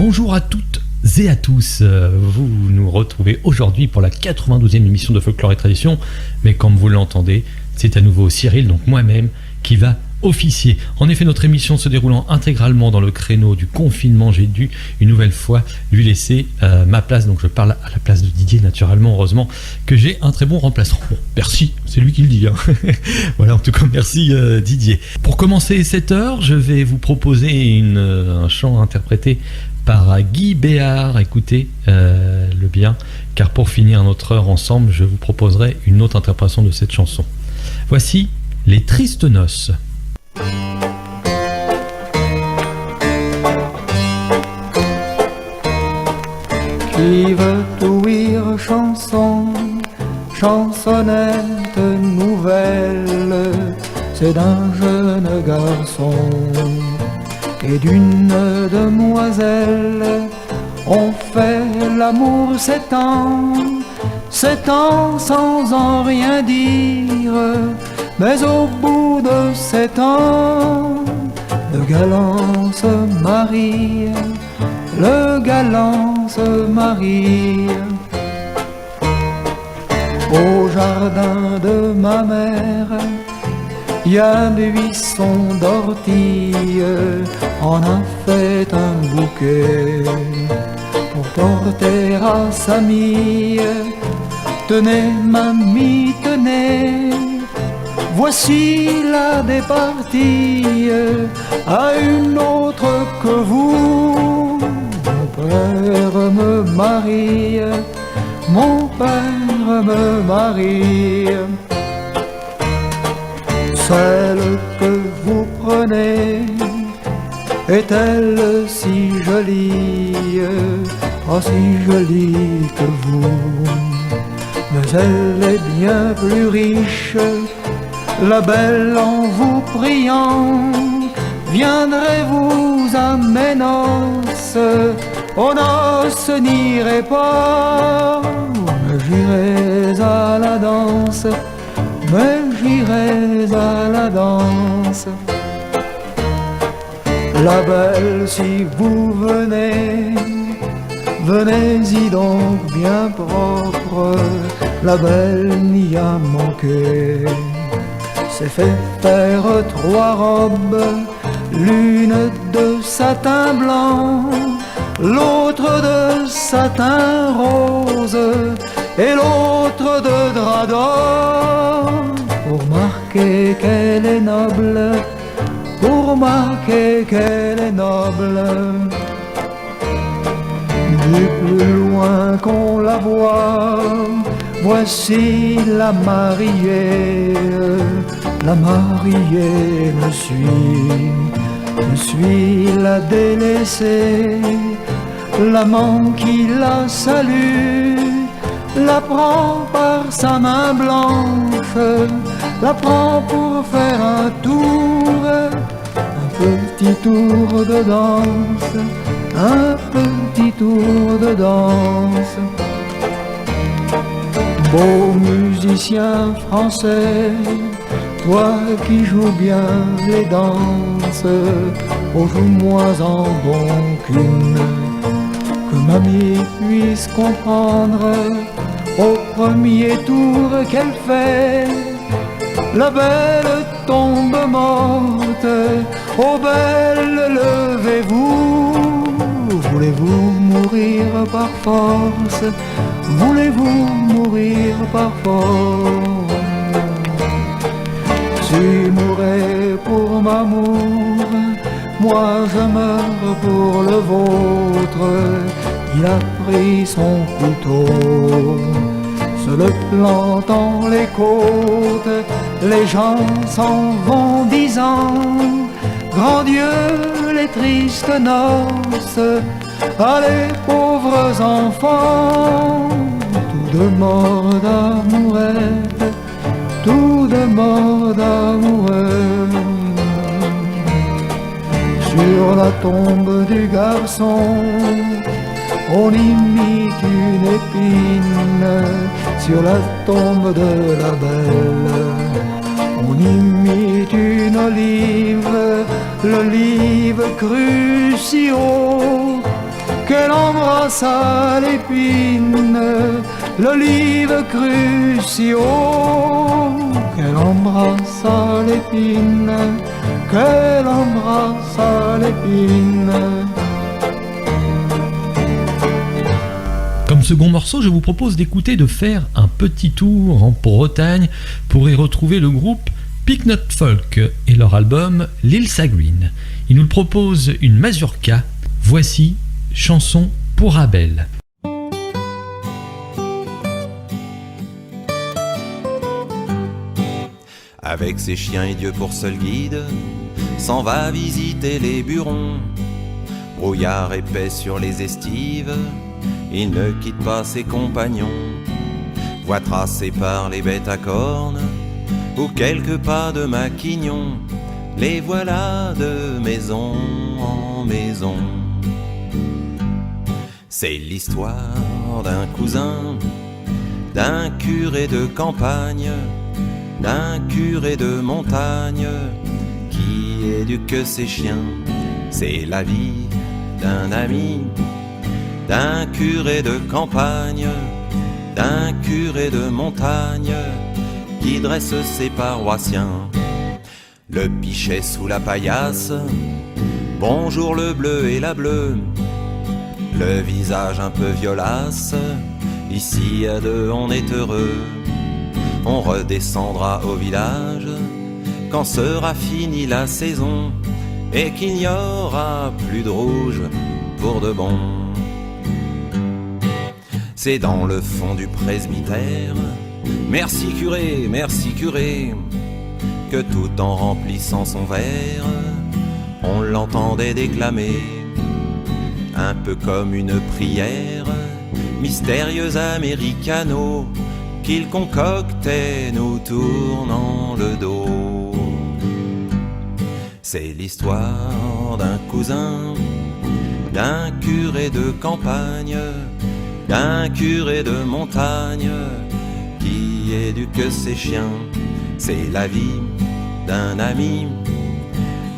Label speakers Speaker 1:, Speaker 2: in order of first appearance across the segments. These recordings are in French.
Speaker 1: Bonjour à toutes et à tous, vous nous retrouvez aujourd'hui pour la 92e émission de Folklore et Tradition, mais comme vous l'entendez, c'est à nouveau Cyril, donc moi-même, qui va officier. En effet, notre émission se déroulant intégralement dans le créneau du confinement, j'ai dû une nouvelle fois lui laisser ma place, donc je parle à la place de Didier naturellement, heureusement que j'ai un très bon remplaçant. Bon, merci, c'est lui qui le dit. Voilà, en tout cas, merci Didier. Pour commencer cette heure, je vais vous proposer un chant interprété par Guy Béard. Écoutez le bien, car pour finir notre heure ensemble, je vous proposerai une autre interprétation de cette chanson. Voici Les Tristes Noces.
Speaker 2: Qui veut ouïr chanson, chansonnette nouvelle, c'est d'un jeune garçon et d'une demoiselle. On fait l'amour 7 ans sans en rien dire. Mais au bout de 7 ans, le galant se marie, le galant se marie. Au jardin de ma mère, il y a des buissons d'orties, on a fait un bouquet pour porter à sa mie. Tenez mamie, tenez, voici la départie à une autre que vous. Mon père me marie, mon père me marie. Celle que vous prenez est-elle si jolie, oh si jolie que vous? Mais elle est bien plus riche. La belle en vous priant, viendrez-vous à mes noces? Aux noces n'irai pas, mais j'irai à la danse, mais j'irai à la danse. La belle, si vous venez, venez-y donc bien propre. La belle n'y a manqué, s'est fait faire 3 robes, l'une de satin blanc, l'autre de satin rose et l'autre de drap d'or, pour marquer qu'elle est noble, pour marquer qu'elle est noble. Du plus loin qu'on la voit, voici la mariée. La mariée me suit la délaissée. L'amant qui la salue, la prend par sa main blanche, la prend pour faire un tour, un petit tour de danse, un petit tour de danse. Beau musicien français, toi qui joues bien les danses, oh joue-moi en bon qu'une, que mamie puisse comprendre au premier tour qu'elle fait. La belle tombe morte, oh belle levez-vous. Voulez-vous mourir par force? Voulez-vous mourir par force? Tu mourrais pour m'amour, moi je meurs pour le vôtre. Il a pris son couteau, se le plantant les côtes. Les gens s'en vont disant, grand Dieu, les tristes noces, à les pauvres enfants. Tout de mort d'amourette, tout de mort d'amoureux. Sur la tombe du garçon, on imite une épine. Sur la tombe de la belle, on imite une olive. L'olive crue si haut qu'elle embrassa l'épine, l'olive crue si haut, qu'elle embrassa l'épine, qu'elle embrassa l'épine.
Speaker 1: Comme second morceau, je vous propose d'écouter, de faire un petit tour en Bretagne pour y retrouver le groupe Picnut Folk et leur album L'Ilsa Green. Ils nous proposent une mazurka. Voici Chanson pour Abel.
Speaker 3: Avec ses chiens et Dieu pour seul guide, s'en va visiter les burons. Brouillard épais sur les estives, il ne quitte pas ses compagnons. Voie tracée par les bêtes à cornes, ou quelques pas de maquignon, les voilà de maison en maison. C'est l'histoire d'un cousin, d'un curé de campagne, d'un curé de montagne, qui éduque ses chiens. C'est la vie d'un ami, d'un curé de campagne, d'un curé de montagne, qui dresse ses paroissiens. Le pichet sous la paillasse, bonjour le bleu et la bleue, le visage un peu violace, ici à deux on est heureux. On redescendra au village quand sera finie la saison et qu'il n'y aura plus de rouge pour de bon. C'est dans le fond du presbytère, merci curé, que tout en remplissant son verre, on l'entendait déclamer, un peu comme une prière, mystérieuse americano, qu'il concoctait nous tournant le dos. C'est l'histoire d'un cousin, d'un curé de campagne, d'un curé de montagne, qui éduque ses chiens. C'est la vie d'un ami,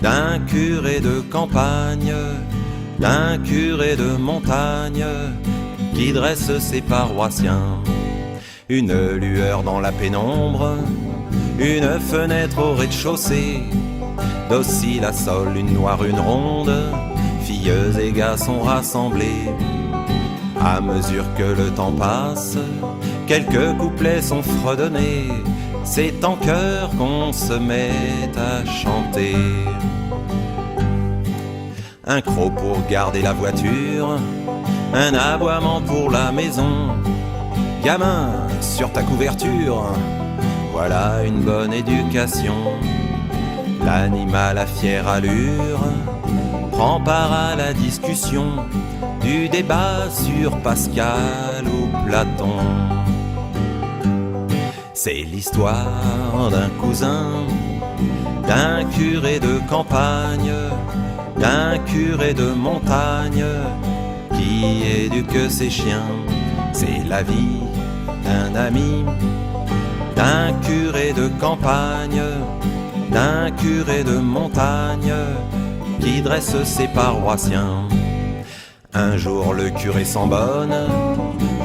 Speaker 3: d'un curé de campagne, d'un curé de montagne, qui dresse ses paroissiens. Une lueur dans la pénombre, une fenêtre au rez-de-chaussée, docile à sol, une noire, une ronde, filles et gars sont rassemblés. À mesure que le temps passe, quelques couplets sont fredonnés, c'est en chœur qu'on se met à chanter. Un croc pour garder la voiture, un aboiement pour la maison. Gamin, sur ta couverture, voilà une bonne éducation. L'animal à fière allure prend part à la discussion du débat sur Pascal ou Platon. C'est l'histoire d'un cousin, d'un curé de campagne, d'un curé de montagne, qui éduque ses chiens. C'est la vie d'un ami, d'un curé de campagne, d'un curé de montagne, qui dresse ses paroissiens. Un jour le curé sans bonne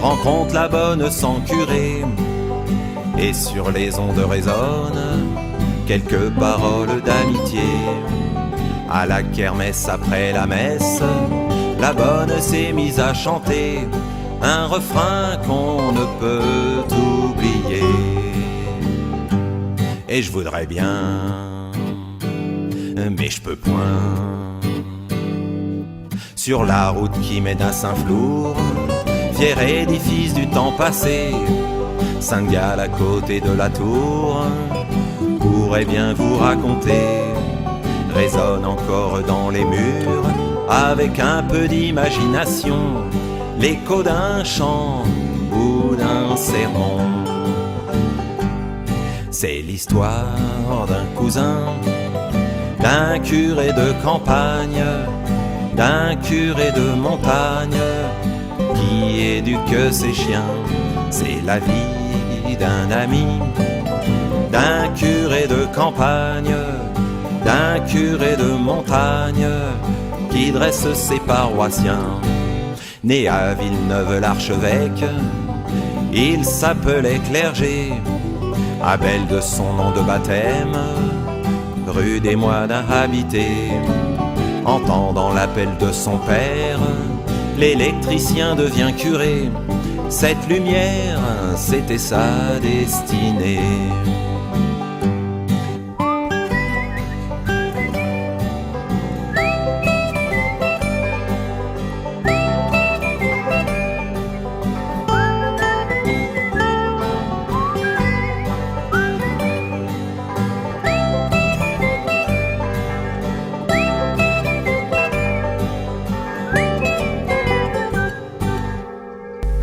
Speaker 3: rencontre la bonne sans curé, et sur les ondes résonnent quelques paroles d'amitié. À la kermesse après la messe, la bonne s'est mise à chanter un refrain qu'on ne peut oublier. Et je voudrais bien, mais je peux point. Sur la route qui mène à Saint-Flour, fier édifice du temps passé, Saint-Gall à côté de la tour, pourrait bien vous raconter, résonne encore dans les murs, avec un peu d'imagination, l'écho d'un chant ou d'un sermon. C'est l'histoire d'un cousin, d'un curé de campagne, d'un curé de montagne, qui éduque ses chiens. C'est la vie d'un ami, d'un curé de campagne, d'un curé de montagne, qui dresse ses paroissiens. né à Villeneuve-l'Archevêque. Il s'appelait Clergé, Abel de son nom de baptême, rue des Moines habité. Entendant l'appel de son père, l'électricien devient curé. Cette lumière, c'était sa destinée.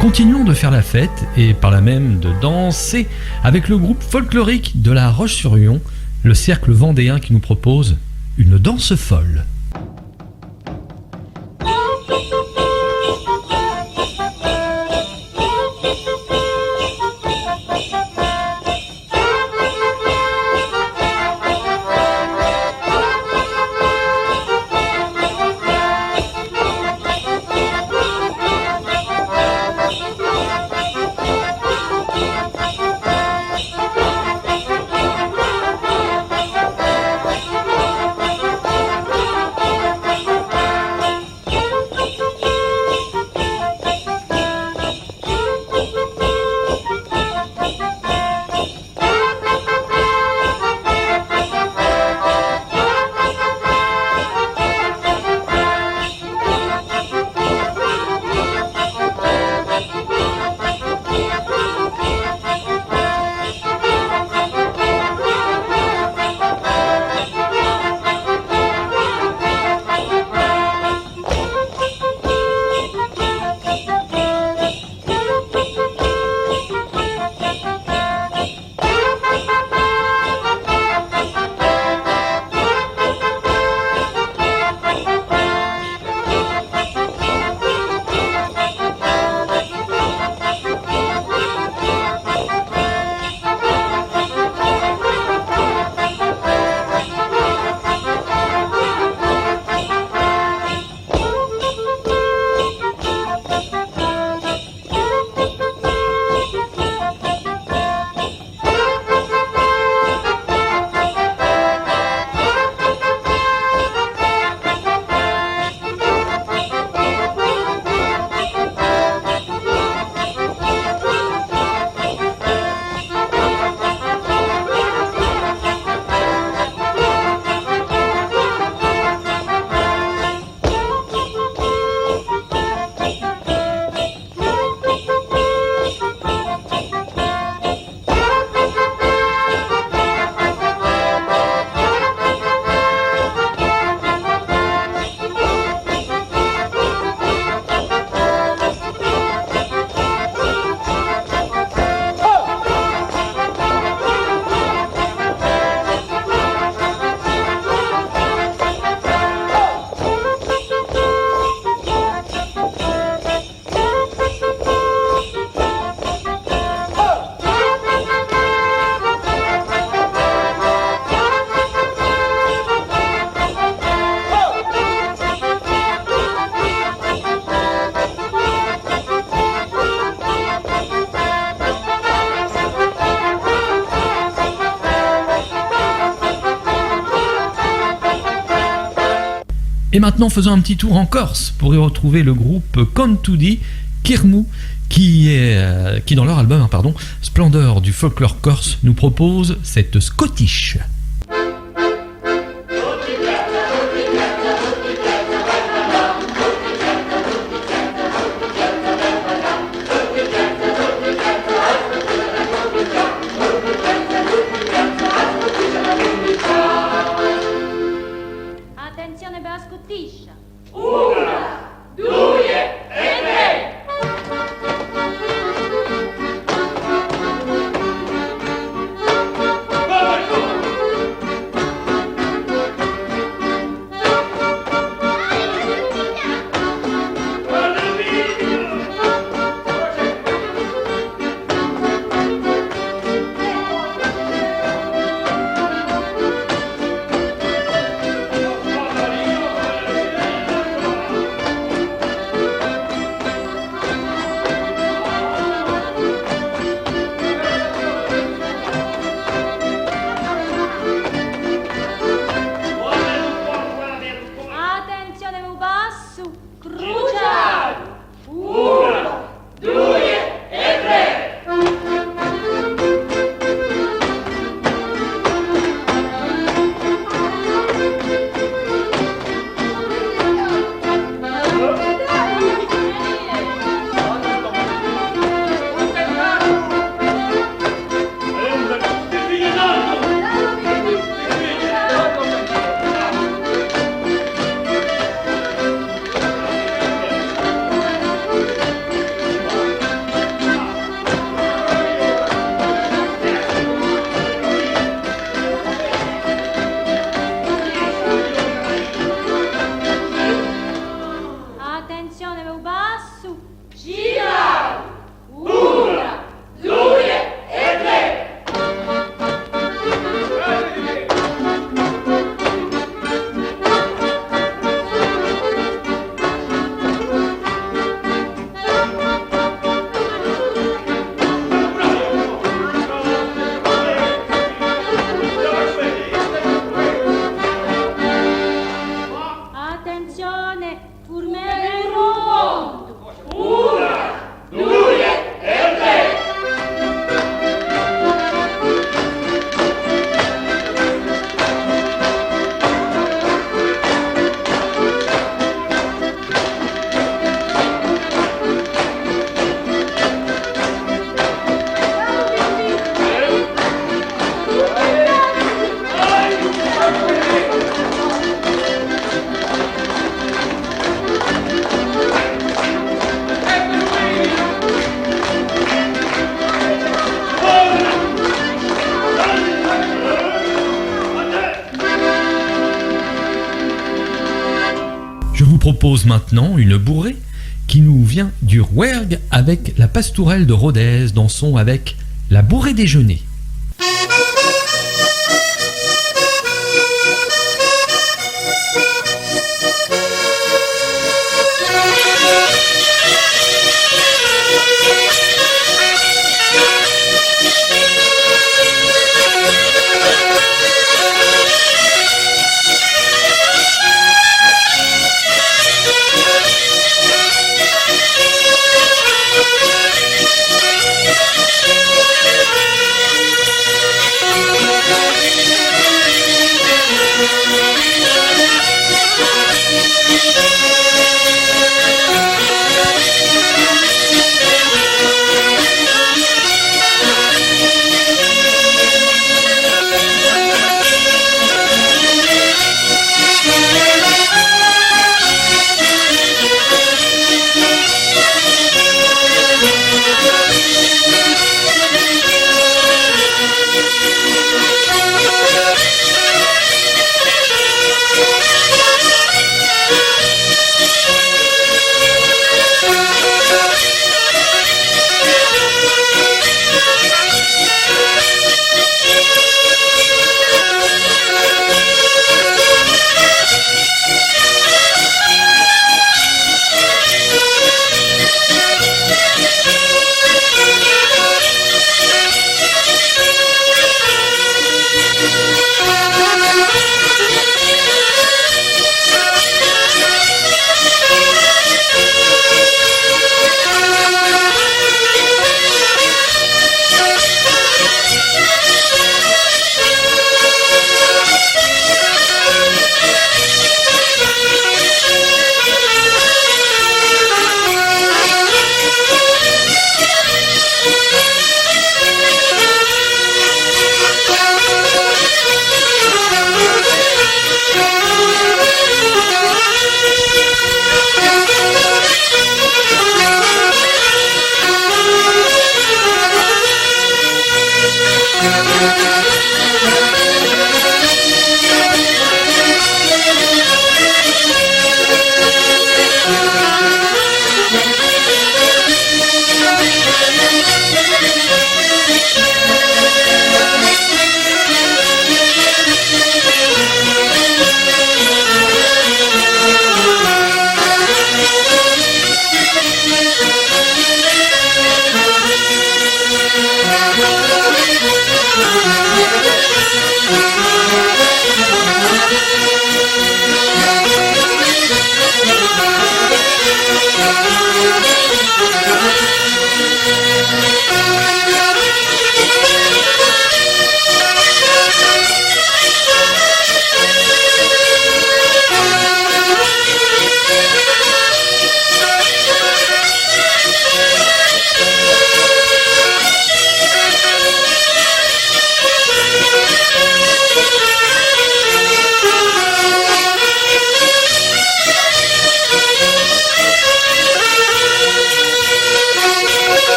Speaker 1: Continuons de faire la fête et par là même de danser avec le groupe folklorique de La Roche-sur-Yon, le Cercle Vendéen qui nous propose une danse folle. Et maintenant, faisons un petit tour en Corse pour y retrouver le groupe Contudi Kirmou qui dans leur album Splendeur du folklore corse nous propose cette Scottish.
Speaker 4: Attenzione per la scottiscia.
Speaker 5: 1, 2 e 3. Come
Speaker 4: su.
Speaker 5: Girau! Una, due e tre!
Speaker 4: Attenzione, turmeremo un conto.
Speaker 5: Una, due e tre!
Speaker 1: Je vous propose maintenant une bourrée qui nous vient du Rouergue avec la pastourelle de Rodez dans son avec la bourrée déjeuner.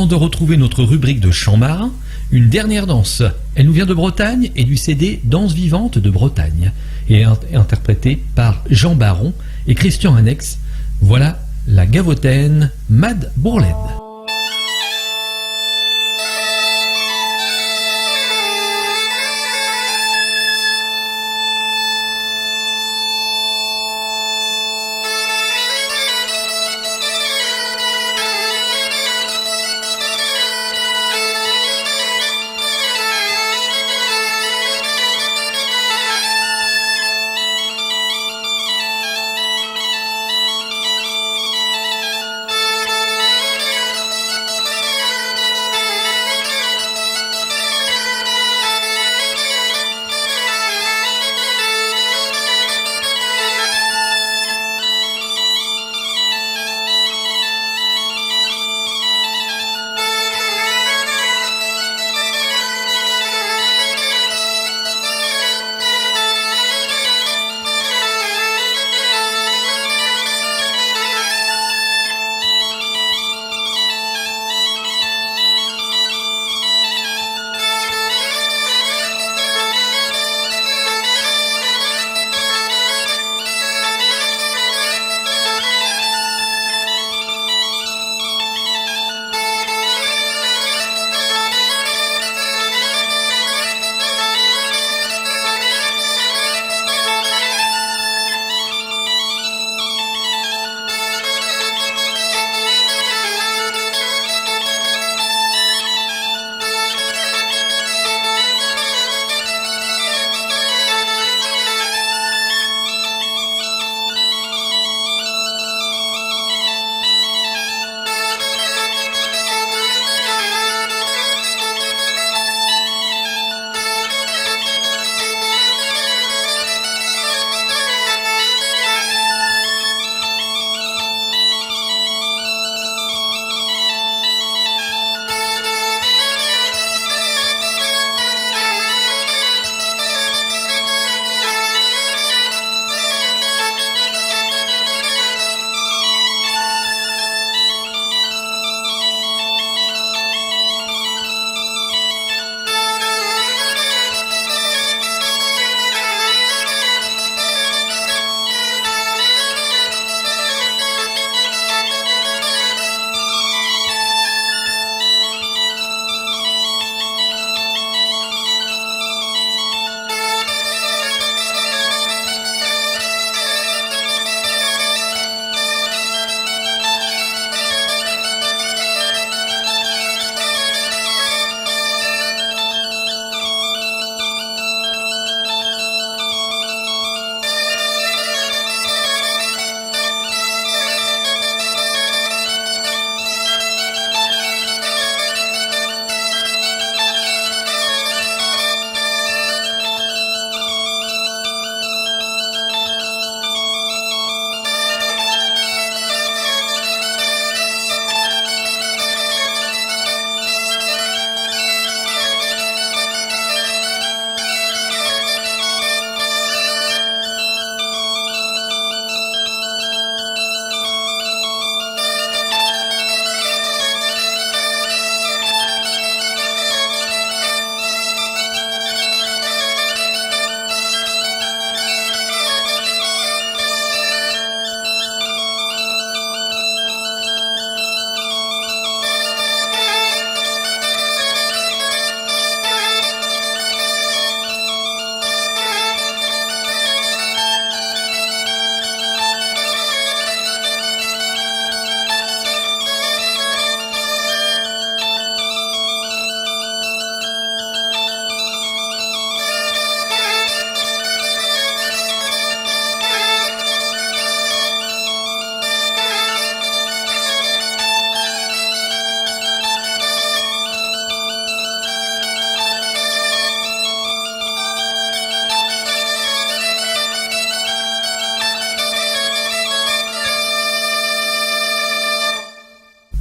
Speaker 1: de retrouver notre rubrique de chant marin, une dernière danse. Elle nous vient de Bretagne et du CD Danse vivante de Bretagne et est interprétée par Jean Baron et Christian Annex. Voilà la gavotaine Mad Bourlaide.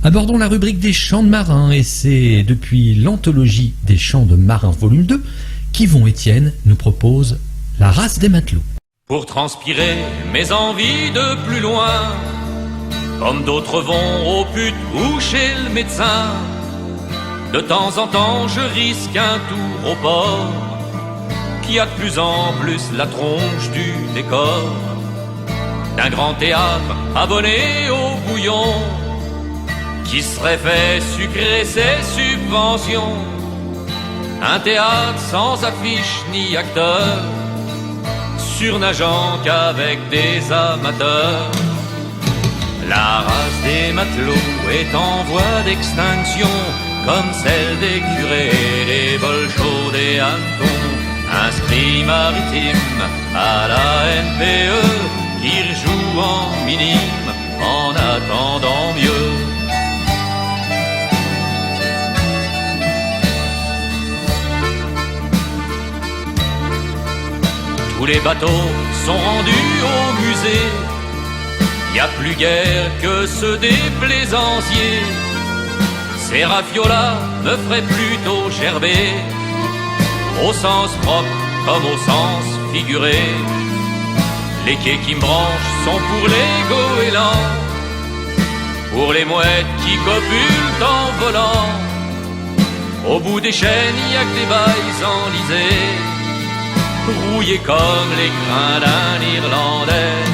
Speaker 1: Abordons la rubrique des chants de marins et c'est depuis l'anthologie des chants de marins volume 2 qu'Yvon Étienne nous propose La race des matelots.
Speaker 6: Pour transpirer mes envies de plus loin, comme d'autres vont au pute ou chez le médecin, De temps en temps, je risque un tour au port, qui a de plus en plus la tronche du décor d'un grand théâtre abonné au bouillon, qui serait fait sucrer ses subventions. Un théâtre sans affiche ni acteur, surnageant qu'avec des amateurs. La race des matelots est en voie d'extinction, comme celle des curés, des bols chauds, des hannetons. Inscrits maritimes à la NPE, ils jouent en minime en attendant mieux. Tous les bateaux sont rendus au musée, y a plus guère que ceux des plaisanciers. Ces raviolas me feraient plutôt gerber, au sens propre comme au sens figuré. Les quais qui me branchent sont pour les goélands, pour les mouettes qui copulent en volant. Au bout des chaînes, y a que des bails enlisés, rouillés comme les crins d'un Irlandais.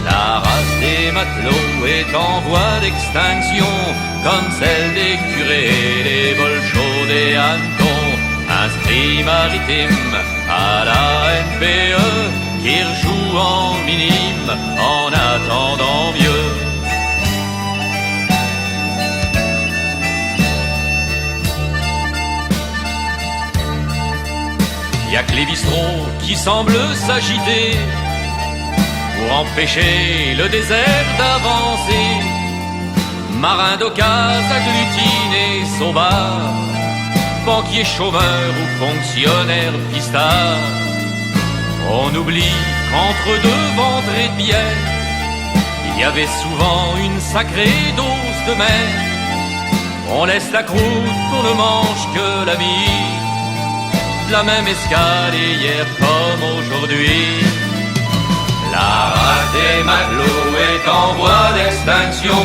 Speaker 6: La race des matelots est en voie d'extinction, comme celle des curés, des bols chauds, des hannetons. Inscrits maritimes à la NPE, qui rejouent en minime en attendant mieux. Y a que les bistrots qui semblent s'agiter pour empêcher le désert d'avancer. Marins d'occasion agglutinés sauvards, banquiers chômeurs ou fonctionnaires pistards. On oublie qu'entre deux ventrées de bière, il y avait souvent une sacrée dose de mer. On laisse la croûte, on ne mange que la mie, la même escale hier comme aujourd'hui. La race des matelots est en voie d'extinction,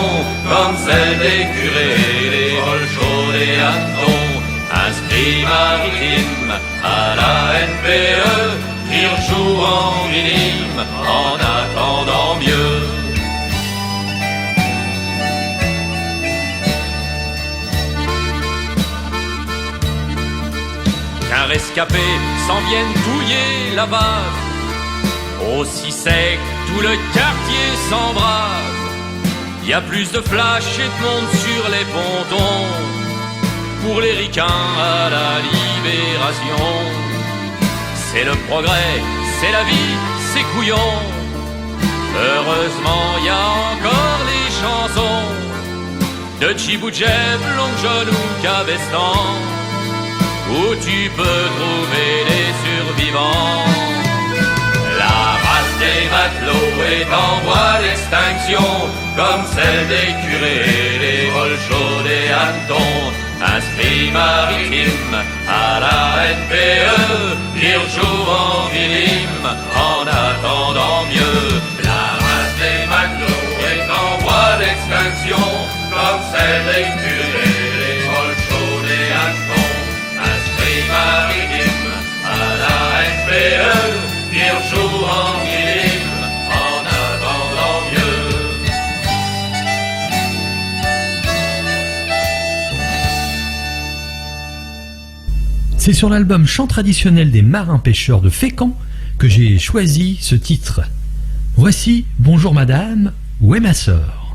Speaker 6: comme celle des curés, des bols chauds, des hannetons. Inscrits maritimes à la NPE, qui rejouent en minime en attendant mieux. Qu'un rescapé s'en vienne touiller la base, aussi sec tout le quartier s'embrase. Y a plus de flash et de monde sur les pontons, pour les ricains à la libération. C'est le progrès, c'est la vie, c'est couillon. Heureusement y a encore les chansons de Tchiboudjev, Long John ou Cabestan, où tu peux trouver les survivants. La race des matelots est en voie d'extinction, comme celle des curés, des bols chauds, des hannetons. Inscrits maritimes à la NPE, qui rejouent en minime en attendant mieux. La race des matelots est en voie d'extinction, comme celle des curés, des bols chauds, des hannetons. Inscrits maritimes à la NPE, qui rejouent en minime en attendant mieux.
Speaker 1: C'est sur l'album Chant traditionnel des marins pêcheurs de Fécamp que j'ai choisi ce titre. Voici Bonjour madame, où est ma sœur?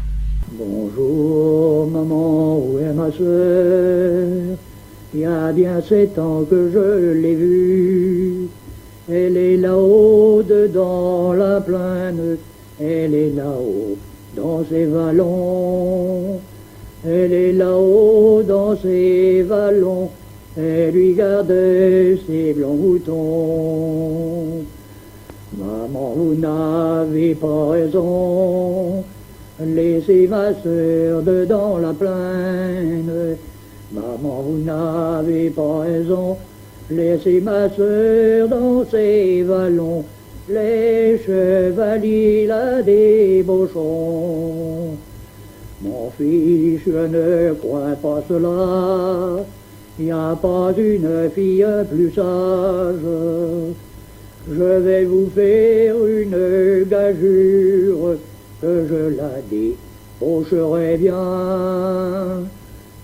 Speaker 7: Bonjour maman, où est ma sœur? Il y a bien 7 ans que je l'ai vue. Elle est là-haut dedans la plaine, elle est là-haut dans ses vallons. Elle est là-haut dans ses vallons, elle lui garde ses blancs moutons. Maman, vous n'avez pas raison, laissez ma sœur dedans la plaine. Maman, vous n'avez pas raison, laissez ma sœur dans ses vallons, les chevaliers la débaucheront. Mon fils, je ne crois pas cela. Il n'y a pas une fille plus sage. Je vais vous faire une gageure, que je la débaucherai bien,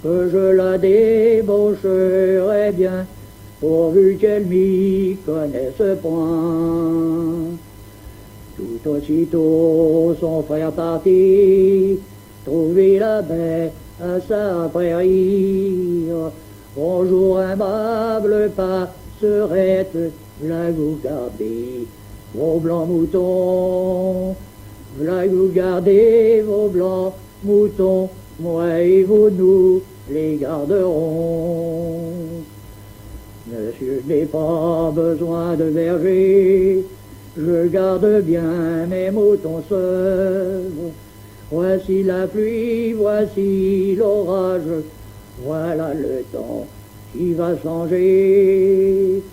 Speaker 7: que je la débaucherai bien, pourvu qu'elle m'y connaisse point. Tout aussitôt son frère partit, trouver la baie à sa prairie. Bonjour aimable passerette, v'là vous gardez vos blancs moutons, v'là vous gardez vos blancs moutons, moi et vous nous les garderons. Monsieur, je n'ai pas besoin de berger, je garde bien mes moutons seuls. Voici la pluie, voici l'orage, voilà le temps qui va changer.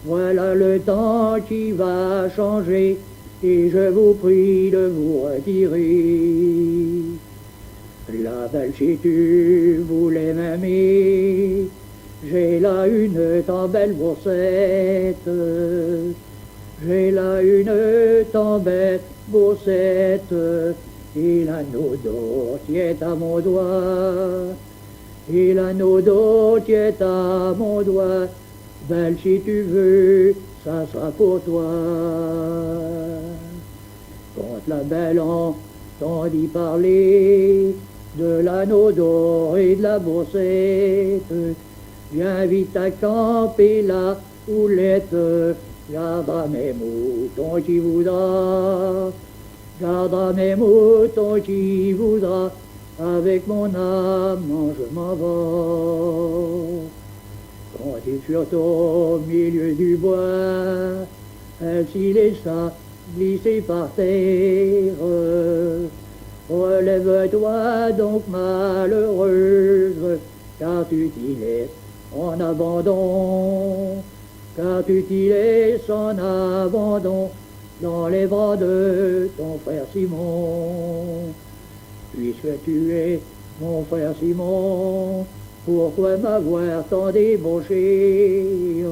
Speaker 7: Voilà le temps qui va changer, et je vous prie de vous retirer. La belle si tu voulais m'aimer, j'ai là une tant belle boursette. J'ai là une tant belle boursette, et l'anneau d'or qui est à mon doigt. Et l'anneau d'or qui est à mon doigt. Belle, si tu veux, ça sera pour toi. Quand la belle entendit parler de l'anneau d'or et de la boursette, viens vite à camper la houlette, gardera mes moutons qui voudra, gardera mes moutons qui voudra, avec mon âme je m'en vais. Quand ils furent au milieu du bois, elle s'y laissa glisser par terre. Relève-toi donc malheureuse, car tu t'y laisses en abandon, car tu t'y laisses en abandon, dans les bras de ton frère Simon. Puisque tu es mon frère Simon, pourquoi m'avoir tant débauché?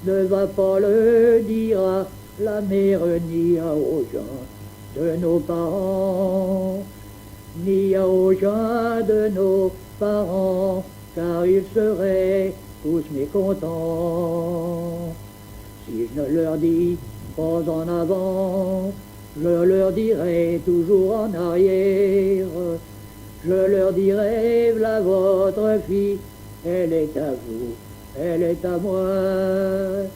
Speaker 7: Ne va pas le dire à la mère ni aux gens de nos parents, ni aux gens de nos parents, car ils seraient tous mécontents. Si je ne leur dis pas en avant, je leur dirai toujours en arrière. Je leur dirai, v'là votre fille, elle est à vous, elle est à moi.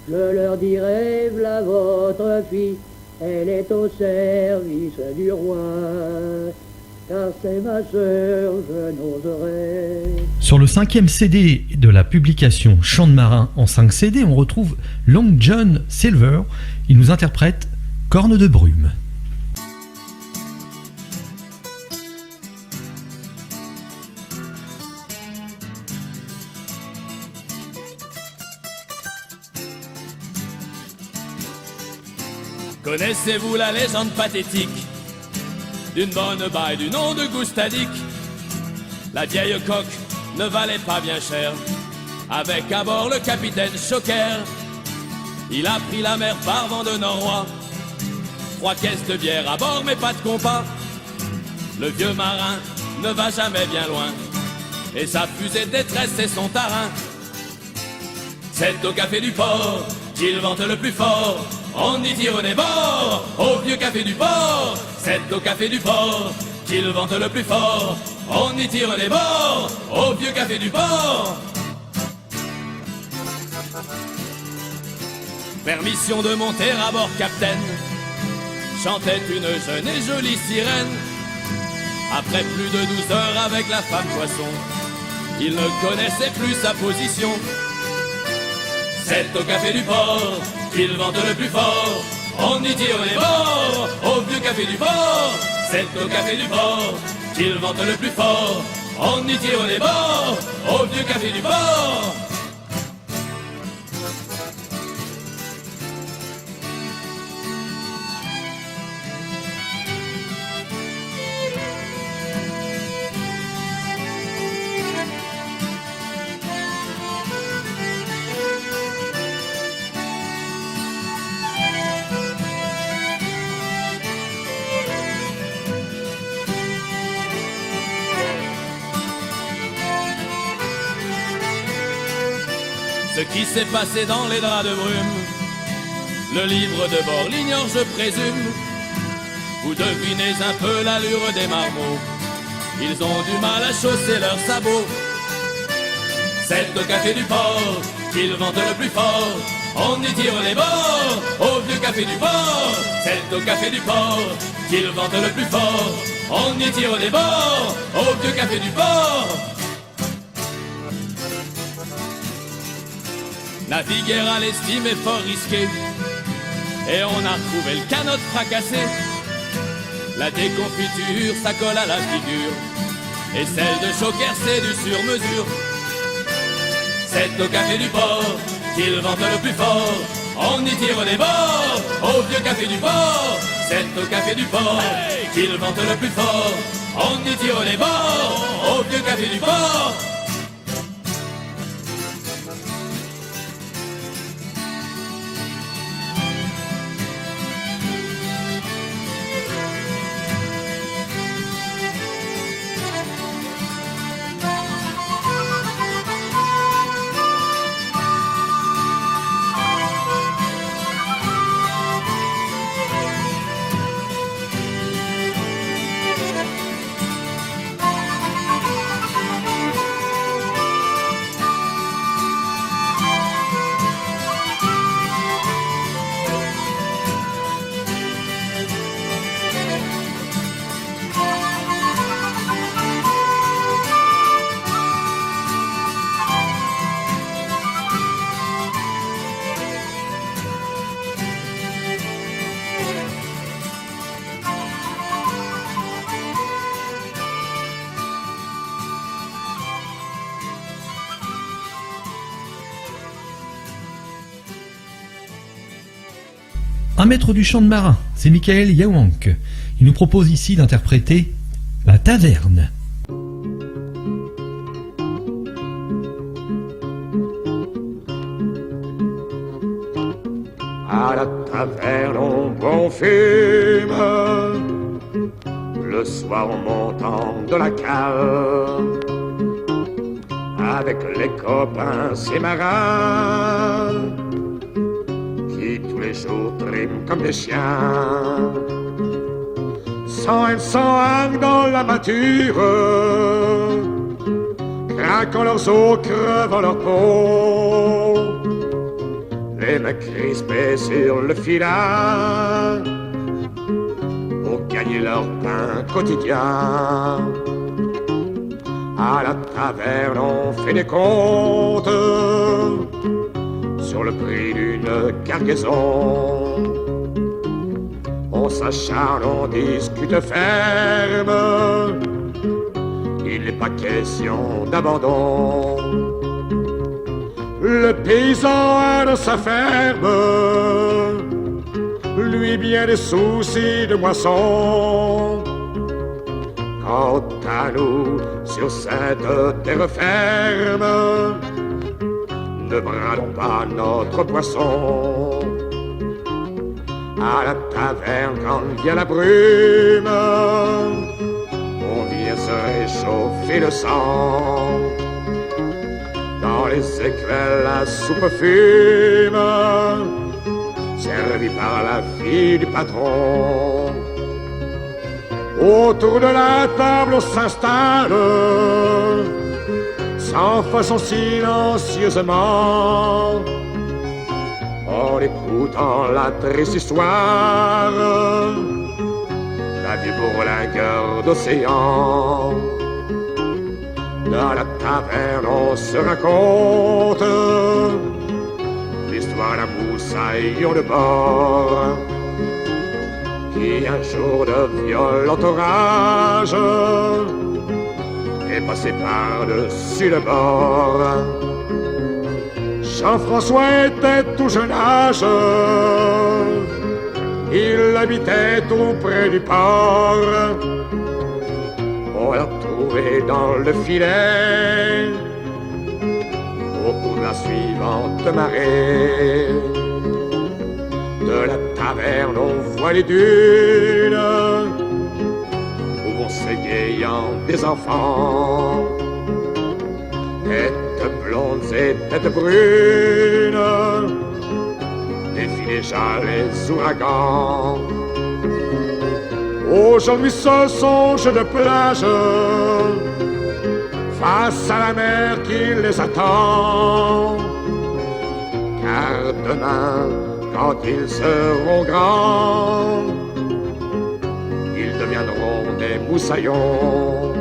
Speaker 7: Je leur dirai, v'là votre fille, elle est au service du roi. Car c'est ma sœur, je n'oserais.
Speaker 1: Sur le 5e CD de la publication Chants de marin en 5 CD, on retrouve Long John Silver. Il nous interprète Corne de brume.
Speaker 6: Connaissez-vous la légende pathétique d'une bonne baille du nom de Goustadic? La vieille coque ne valait pas bien cher, avec à bord le capitaine Choquer. Il a pris la mer par vent de noroît, 3 caisses de bière à bord mais pas de compas. Le vieux marin ne va jamais bien loin, et sa fusée détresse et son tarin. C'est au café du port qu'il vente le plus fort, on y tire des bords, au vieux café du port. C'est au café du port qu'il vente le plus fort, on y tire des bords, au vieux café du port. Permission de monter à bord, capitaine, chantait une jeune et jolie sirène. Après plus de 12 heures avec la femme poisson, il ne connaissait plus sa position. C'est au café du port qu'il vente le plus fort, on y tire les bords, au vieux café du port. C'est au café du port qu'il vente le plus fort, on y tire les bords, au vieux café du port. qui s'est passé dans les draps de brume. Le livre de bord l'ignore, je présume. Vous devinez un peu l'allure des marmots. Ils ont du mal à chausser leurs sabots. C'est au café du port qu'ils vantent le plus fort. On y tire les bords au vieux café du port. C'est au café du port qu'ils vantent le plus fort. On y tire les bords au vieux café du port. Naviguer à l'estime est fort risqué. Et on a retrouvé le canot fracassé. La déconfiture, ça colle à la figure. Et celle de Choker, c'est du sur-mesure. C'est au café du port qu'ils vantent le plus fort. On y tire les bords au vieux café du port. C'est au café du port qu'ils vantent le plus fort. On y tire les bords au vieux café du port.
Speaker 1: Un maître du chant de marin, c'est Michael Yawank. Il nous propose ici d'interpréter La Taverne.
Speaker 8: À la taverne on bon fume, le soir en montant de la cave, avec les copains ces marins, qui tous les jours triment comme des chiens, sans haine, sans haine dans la mature, craquant leurs os, crevant leur peau. Les mecs crispés sur le filin pour gagner leur pain quotidien. À la taverne on fait des comptes sur le prix d'une cargaison. On s'acharne, on discute ferme, il n'est pas question d'abandon. Le paysan a de sa ferme, lui bien des soucis de moisson. Quant à nous, sur cette terre ferme, ne bradons pas notre poisson. À la taverne, quand vient la brume, on vient se réchauffer le sang. Dans les écuelles, la soupe fume, servie par la fille du patron. Autour de la table, on s'installe, sans façon silencieusement, en écoutant la triste histoire d'un vieux bourlingueur d'océan. Dans la taverne on se raconte l'histoire d'un moussaillon de bord qui un jour de violent orage est passé par-dessus le bord. Jean-François était tout jeune âge, il habitait tout près du port. On l'a trouvé dans le filet au cours de la suivante marée. De la taverne on voit les dunes où vont s'égayant des enfants. Et de blondes et têtes brunes, défient déjà les ouragans. Aujourd'hui ce sont jeux de plage, face à la mer qui les attend. Car demain, quand ils seront grands, ils deviendront des moussaillons.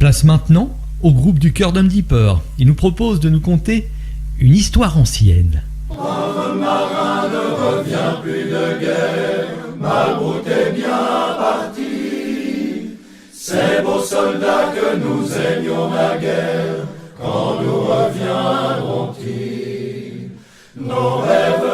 Speaker 1: Place maintenant au groupe du Cœur d'Homme Dipper. Il nous propose de nous conter une histoire ancienne.
Speaker 9: Brave marin ne revient plus de guerre, Malbrook est bien parti. Ces beaux soldats que nous aimions naguère, quand nous reviendront-ils? Nos rêves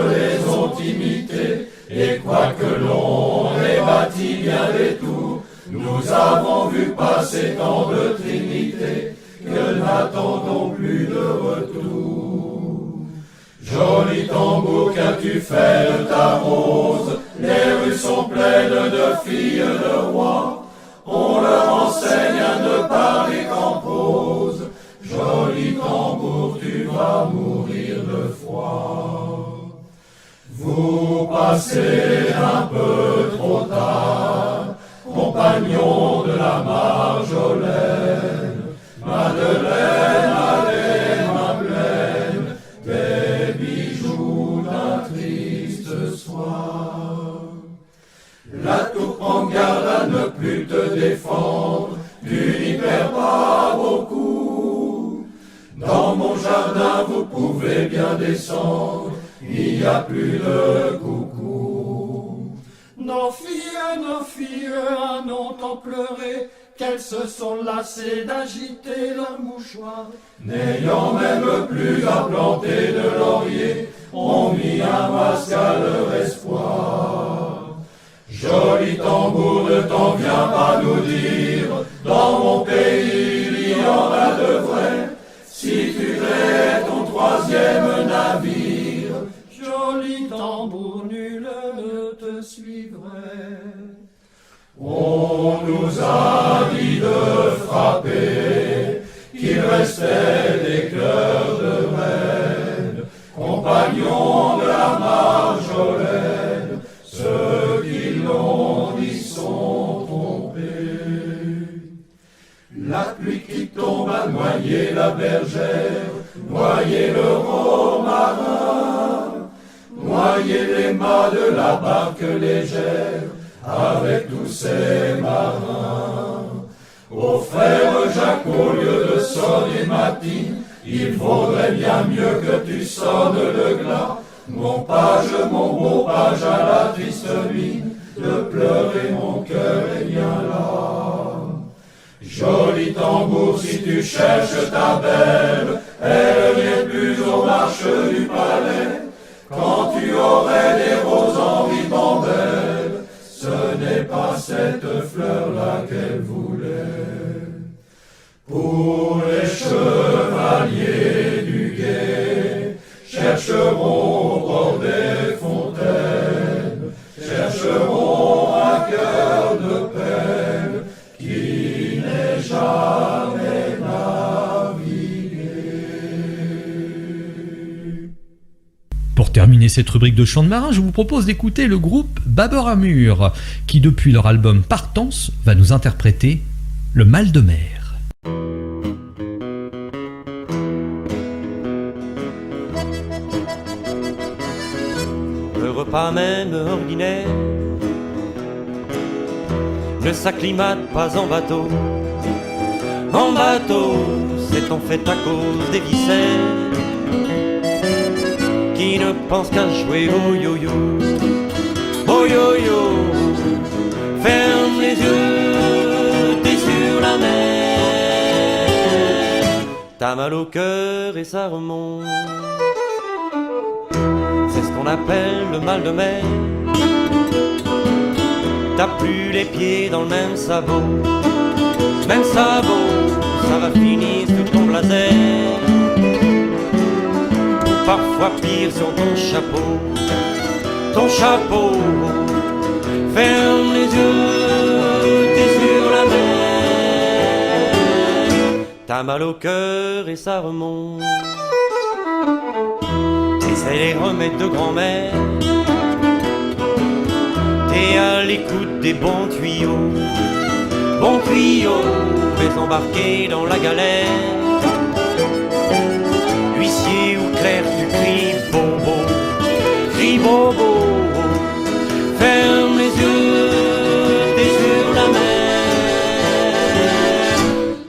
Speaker 9: les ont imités, et quoique l'on ait bâti bien des tours, nous avons vu passer tant de trinités que n'attendons plus de retour. Joli tambour, qu'as-tu fait de ta rose? Les rues sont pleines de filles de rois. On leur enseigne à ne parler qu'en prose. Joli tambour, tu vas mourir de froid. Vous passez un peu trop tard, compagnons de la Marjolaine, Madeleine a les mains pleines des bijoux d'un triste soir. La tour prend garde à ne plus te défendre, tu n'y perds pas beaucoup. Dans mon jardin vous pouvez bien descendre, il n'y a plus de coucou. Nos filles, un ont tant pleuré, qu'elles se sont lassées d'agiter leurs mouchoirs. N'ayant même plus à planter de laurier, ont mis un masque à leur espoir. Joli tambour, ne t'en viens pas nous dire, dans mon pays il y en a de vrais. Si tu crées ton troisième navire, joli tambour, nul ne te suivrait. On nous a dit de frapper, qu'il restait des cœurs de reine, compagnons de la Marjolaine, ceux qui l'ont dit sont trompés. La pluie qui tombe a noyé la bergère, noyé le romarin, noyé les mâts de la barque légère, avec tous ces marins. Ô frère Jacques, au lieu de sonner Matine, il vaudrait bien mieux que tu sonnes le glas. Mon page, mon beau page, à la triste mine, de pleurer mon cœur est bien là. Joli tambour, si tu cherches ta belle, elle n'est plus aux marches du palais. Quand tu aurais des roses en ribambelle, ce n'est pas cette fleur-là qu'elle voulait. Pour les chevaliers du guet, chercheront au bord des fontaines, chercheront un cœur de peine qui n'est jamais navigué.
Speaker 1: Pour terminer cette rubrique de chant de marin, je vous propose d'écouter le groupe Babeur à Mur, qui depuis leur album Partance va nous interpréter Le Mal de mer.
Speaker 3: Le repas même ordinaire ne s'acclimate pas en bateau. En bateau, c'est en fait à cause des viscères qui qui ne pense qu'à jouer au yo-yo. Au yo-yo, ferme les yeux, t'es sur la mer. T'as mal au cœur et ça remonte. C'est ce qu'on appelle le mal de mer. T'as plus les pieds dans le même sabot. Même sabot, ça va finir sur ton blazer. Ou parfois pire sur ton chapeau. Ton chapeau, ferme les yeux, t'es sur la mer. T'as mal au cœur et ça remonte. Essaye les remèdes de grand-mère. T'es à l'écoute des bons tuyaux. Bons tuyaux, fais embarquer dans la galère. Huissier ou clerc, tu cries bobo. Crie bobo, ferme les yeux, t'es sur la mer.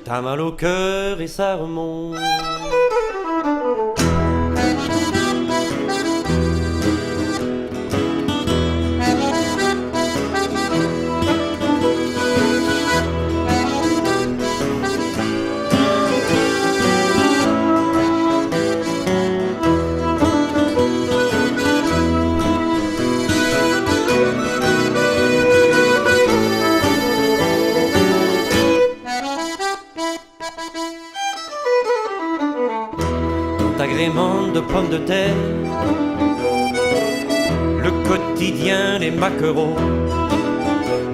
Speaker 3: T'as mal au cœur et ça remonte. Agrément de pommes de terre, le quotidien, les maquereaux.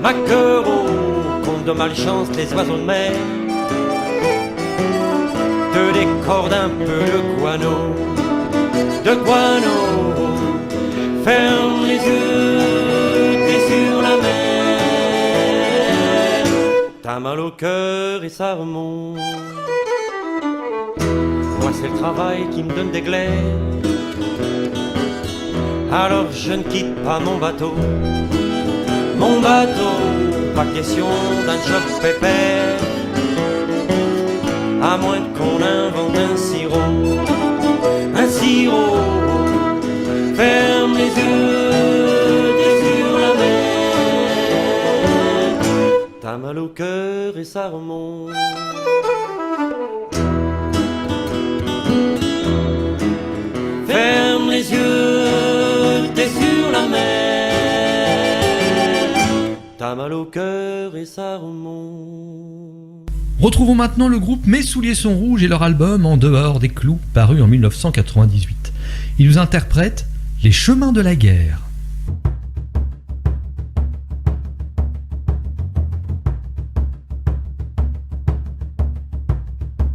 Speaker 3: Maquereaux, compte de malchance les oiseaux de mer. Te décorde un peu le guano. De guano, ferme les yeux, t'es sur la mer. T'as mal au cœur et ça remonte. Moi c'est le travail qui me donne des glaives. Alors je ne quitte pas mon bateau. Mon bateau, pas question d'un job pépère. À moins qu'on invente un sirop. Un sirop, ferme les yeux, t'es sur la mer. T'as mal au cœur et ça remonte. Ferme les yeux, t'es sur la mer. T'as mal au cœur et ça remonte.
Speaker 1: Retrouvons maintenant le groupe Mes souliers sont rouges et leur album En dehors des clous, paru en 1998. Ils nous interprètent Les chemins de la guerre.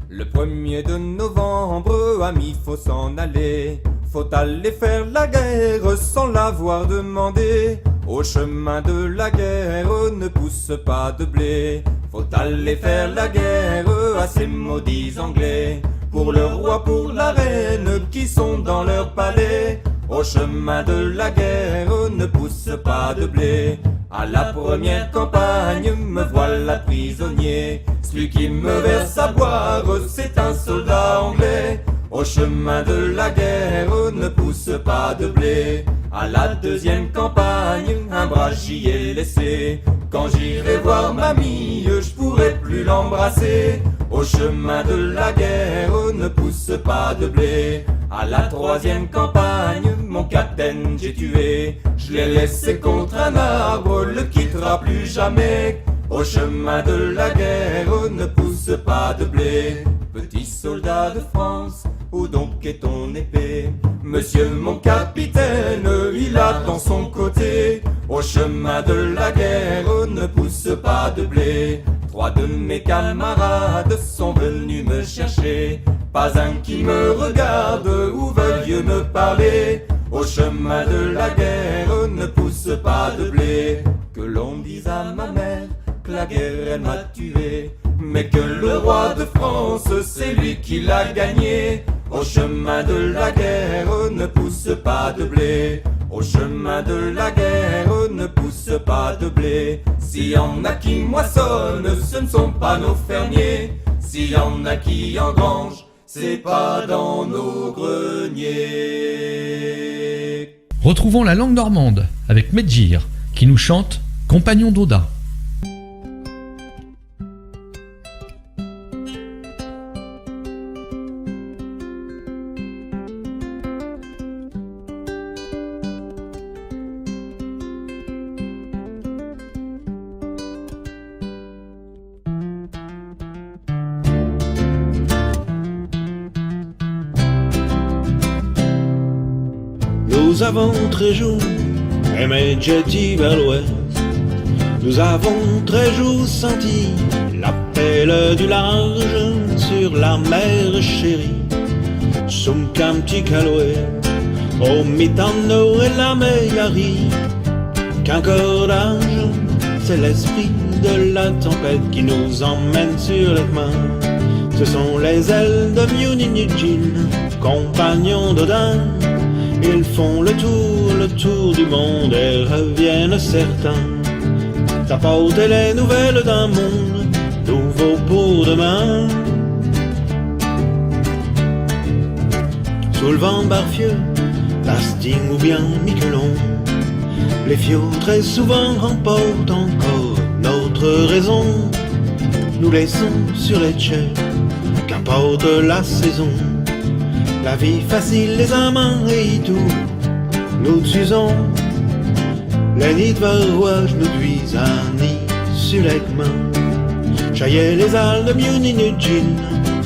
Speaker 10: Le 1er de novembre, amis, faut s'en aller. Faut aller faire la guerre sans l'avoir demandé. Au chemin de la guerre ne pousse pas de blé. Faut aller faire la guerre à ces maudits Anglais. Pour le roi, pour la reine qui sont dans leur palais. Au chemin de la guerre ne pousse pas de blé. À la première campagne, me voilà prisonnier. Celui qui me verse à boire, c'est un soldat anglais. Au chemin de la guerre ne pousse pas de blé. À la deuxième campagne, un bras j'y ai laissé. Quand j'irai voir mamie, je pourrai plus l'embrasser. Au chemin de la guerre ne pousse pas de blé. À la troisième campagne, mon capitaine j'ai tué. Je l'ai laissé contre un arbre, le quittera plus jamais. Au chemin de la guerre ne pousse pas de blé. Petit soldat de France, où donc est ton épée? Monsieur mon capitaine, il a dans son côté. Au chemin de la guerre ne pousse pas de blé. 3 de mes camarades sont venus me chercher. Pas un qui me regarde ou veuille me parler. Au chemin de la guerre ne pousse pas de blé. Que l'on dise à ma mère que la guerre elle m'a tué, mais que le roi de France c'est lui qui l'a gagné. Au chemin de la guerre ne pousse pas de blé. Au chemin de la guerre ne pousse pas de blé. S'il y en a qui moissonnent, ce ne sont pas nos fermiers. S'il y en a qui engrangent, c'est pas dans nos greniers.
Speaker 1: Retrouvons la langue normande avec Medjir qui nous chante Compagnon d'Odin.
Speaker 11: Nous avons très jour aimé jeter vers l'ouest. Nous avons très jour senti l'appel du large sur la mer chérie. Sum camti caloé, au mitano et la meillerie. Qu'un cordage, c'est l'esprit de la tempête qui nous emmène sur les mains. Ce sont les ailes de Muninujin, compagnons d'Odin. Ils font le tour du monde et reviennent certains. D'apporter les nouvelles d'un monde nouveau pour demain. Sous le vent barfieux, Basting ou bien Miquelon, les fiots très souvent remportent encore notre raison. Nous laissons sur les chais, qu'importe la saison. La vie facile, les amants et tout, nous usons. Les nids de varouage nous duisent un nid sur les mains. Chaillez les ailes de Muninujin,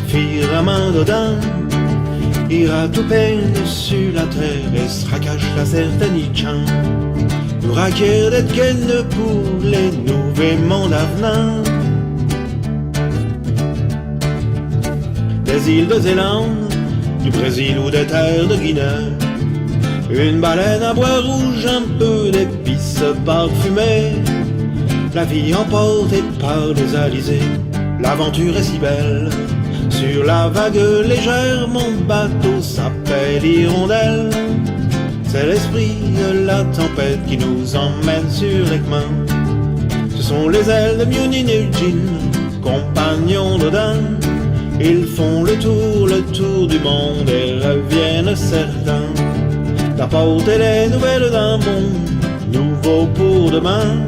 Speaker 11: firent à main d'Odin. Ira tout peine sur la terre et se racache la certaine Ichan. Nous raquer d'être qu'elle pour les nouveaux mondes à venir. Des îles de Zélande, du Brésil ou des terres de Guinée, une baleine à bois rouge, un peu d'épices parfumées. La vie emportée par les alizés, l'aventure est si belle. Sur la vague légère, mon bateau s'appelle Hirondelle. C'est l'esprit de la tempête qui nous emmène sur les mains. Ce sont les ailes de Muninujin, compagnons d'Odin. Ils font le tour du monde et reviennent certains. D'apporter les nouvelles d'un monde nouveau pour demain.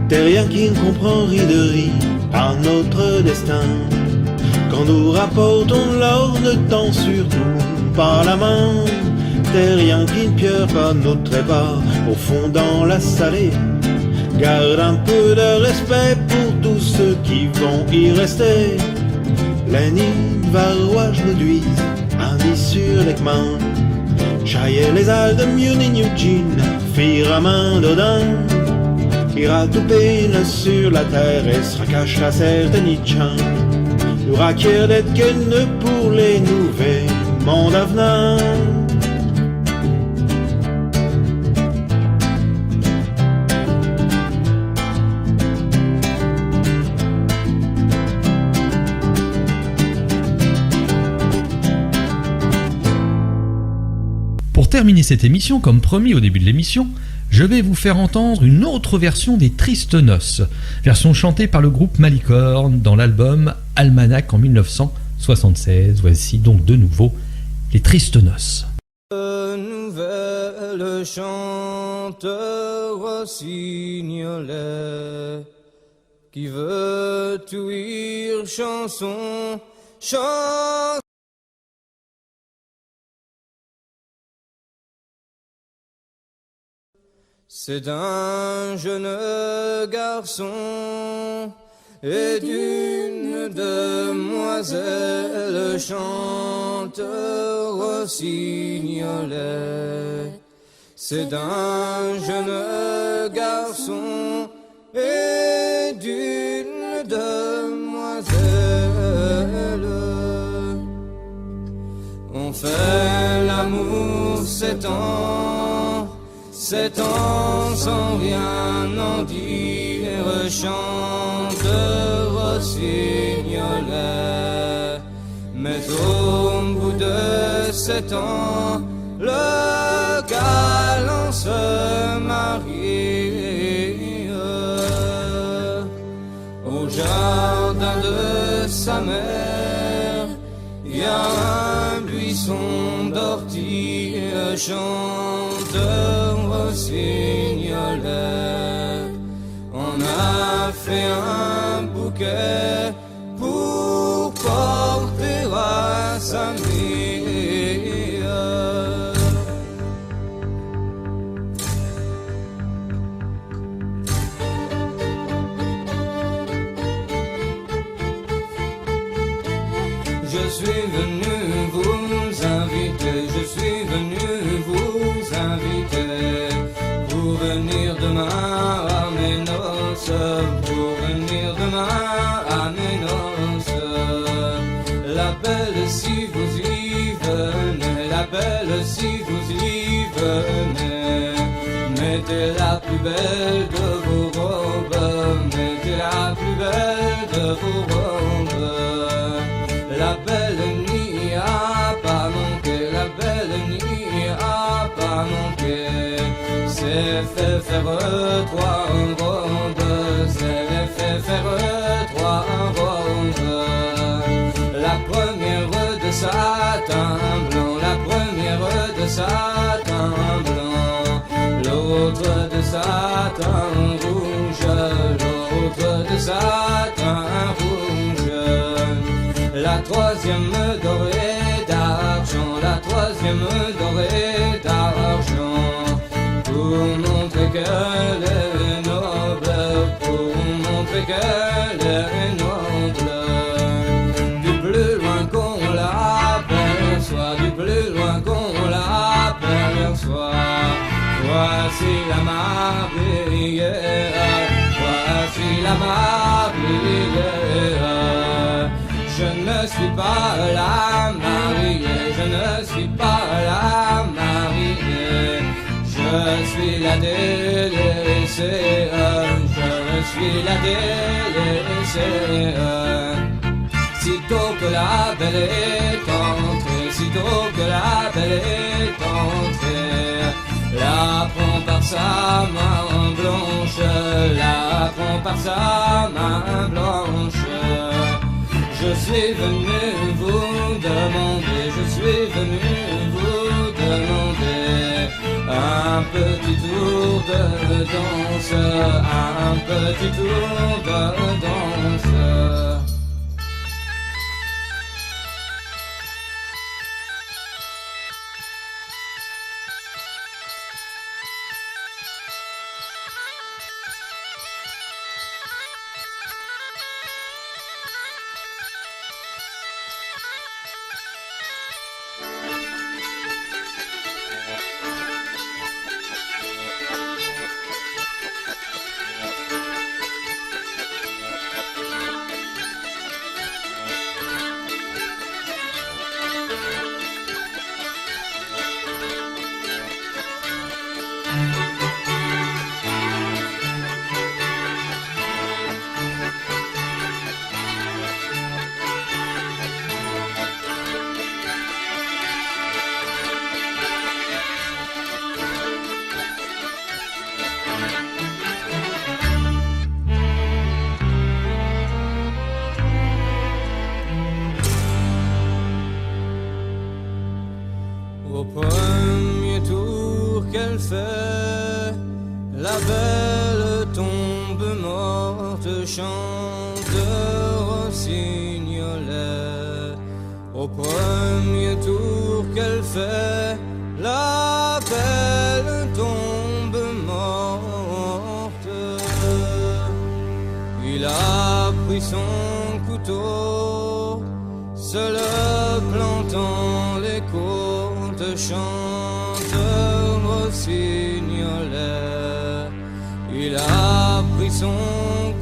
Speaker 11: Terrien qui ne comprend riderie à notre destin. Quand nous rapportons l'or, ne tend surtout pas la main. Terrien qui ne pierre pas notre trépas au fond dans la salée. Garde un peu de respect pour tous ceux qui vont y rester. Les nids de varouage nous duisent un nid sur les mains. Chaillez les ailes de Muninujin, firent à main d'Odin. Ira tout peine sur la terre et se racache la certaine Ichan. Nous raquer d'être qu'une pour les nouveaux mondes à venir.
Speaker 1: Pour terminer cette émission, comme promis au début de l'émission, je vais vous faire entendre une autre version des Tristes Noces, version chantée par le groupe Malicorne dans l'album Almanach en 1976. Voici donc de nouveau les Tristes Noces.
Speaker 10: Nouvelle chanteur rossignolet qui veut ouïr chanson, chanson. C'est un jeune garçon et d'une demoiselle chanteur rossignolet. C'est d'un jeune garçon et d'une demoiselle. On fait l'amour 7 ans sans rien en dire, chante rossignolet. Mais au bout de 7 ans, le galant se marie au jardin de sa mère. Y a un buisson
Speaker 12: buisson d'ortie, chanteur rossignolet. On a fait un bouquet pour porter à sa mère. Je suis venu vous inviter, je suis venu vous inviter pour venir demain à mes noces, pour venir demain à mes noces. La belle si vous y venez, la belle si vous y venez, mettez la plus belle de vos robes, mettez la plus belle de vos robes. La belle n'y a pas manqué, la belle n'y a pas manqué. C'est fait faire trois robes, c'est fait faire trois robes. La première de satin blanc, la première de satin blanc, l'autre de satin rouge, l'autre de satin rouge. La troisième dorée d'argent, la troisième dorée d'argent, pour montrer qu'elle est noble, pour montrer qu'elle est noble. Du plus loin qu'on l'aperçoit, du plus loin qu'on l'aperçoit, voici la marbrière, voici la marbrière. Je ne suis pas la mariée, je ne suis pas la mariée, je suis la délaissée, je suis la délaissée. Sitôt que la belle est entrée, sitôt que la belle est entrée, la prend par sa main blanche, la prend par sa main blanche. Je suis venu vous demander, je suis venu vous demander un petit tour de danse, un petit tour de danse. Au premier tour qu'elle fait, la belle tombe morte, chante rossignolet. Au premier tour qu'elle fait, la belle tombe morte. Il a pris son couteau, se le plantant les côtes, chante rossignolet. Il a pris son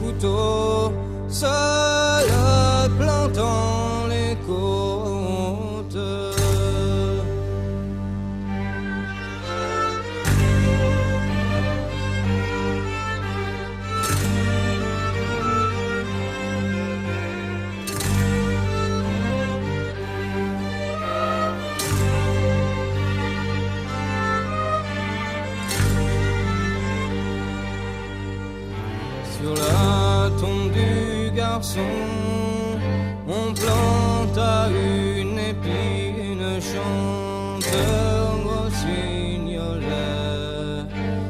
Speaker 12: couteau, se le plantant les côtes. Sur la tombe du garçon, on planta une épine chante rossignolet.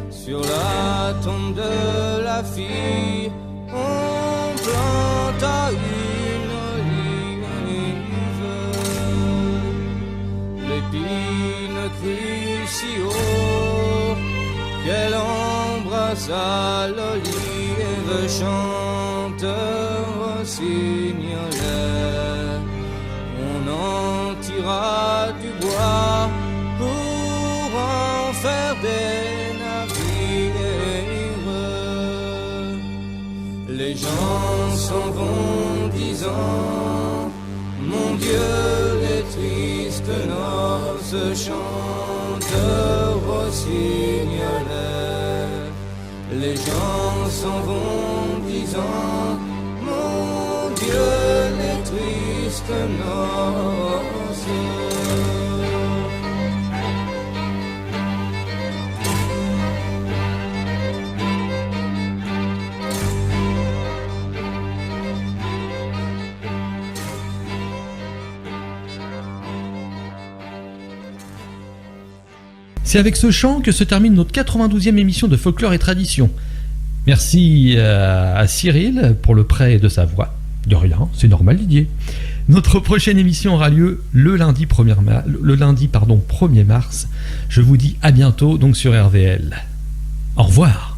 Speaker 12: Sur la tombe de la fille, on planta une olive. L'épine crut si haut qu'elle embrassa l'olive. Chante rossignolet, on en tira du bois pour en faire des navires. Les gens s'en vont disant, mon Dieu, les tristes noces chantent rossignolet. Les gens s'en vont disant, mon Dieu, les tristes noces.
Speaker 1: C'est avec ce chant que se termine notre 92e émission de Folklore et Tradition. Merci à Cyril pour le prêt de sa voix. De rien, c'est normal Didier. Notre prochaine émission aura lieu le lundi 1er mars. Je vous dis à bientôt donc sur RVL. Au revoir.